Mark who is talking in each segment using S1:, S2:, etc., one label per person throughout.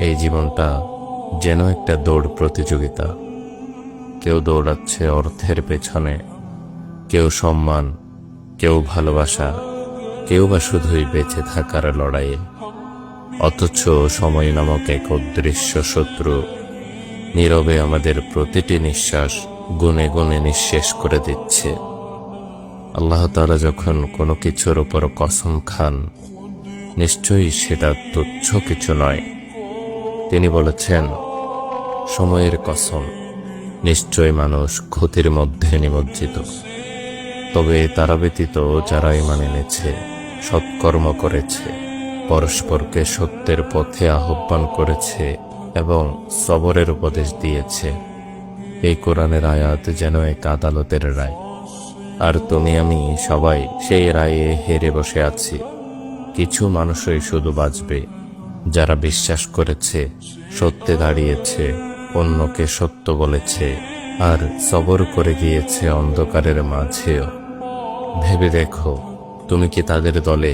S1: এই জীবনটা যেন একটা দৌড় প্রতিযোগিতা। কেউ দৌড়াচ্ছে অর্থের পেছনে, কেউ সম্মান, কেউ ভালোবাসা, কেউ বা শুধুই বেঁচে থাকার লড়াইয়ে। অথচ সময় নামক এক অদৃশ্য শত্রু নীরবে আমাদের প্রতিটি নিঃশ্বাস গুনে গুনে নিঃশেষ করে দিচ্ছে। আল্লাহ তাআলা যখন কোনো কিছুর উপর কসম খান, নিশ্চয়ই সেটা তুচ্ছ কিছু নয়। তিনি বলেছেন, সময়ের কসম, নিশ্চয় মানুষ ক্ষতির মধ্যে নিমজ্জিত। তবে তারা ব্যতীত যারা ঈমান এনেছে, সৎকর্ম করেছে, পরস্পরকে সত্যের পথে আহ্বান করেছে এবং সবরের উপদেশ দিয়েছে। এই কোরআনের আয়াত যেন এক আদালতের রায়, আর তুমি আমি সবাই সেই রায়ে হেরে বসে আছি। কিছু মানুষই শুধু বাঁচবে যারা বিশ্বাস করেছে, সত্যে দাঁড়িয়েছে, অন্যকে সত্য বলেছে, আর সবর করে গিয়েছে অন্ধকারের মাঝেও। ভেবে দেখো, তুমি কি তাদের দলে?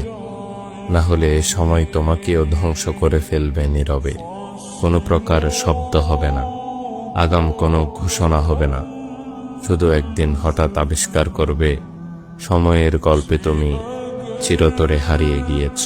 S1: না হলে সময় তোমাকেও ধ্বংস করে ফেলবে নীরবে। কোনো প্রকার শব্দ হবে না, আগাম কোনো ঘোষণা হবে না। শুধু একদিন হঠাৎ আবিষ্কার করবে, সময়ের গল্পে তুমি চিরতরে হারিয়ে গিয়েছ।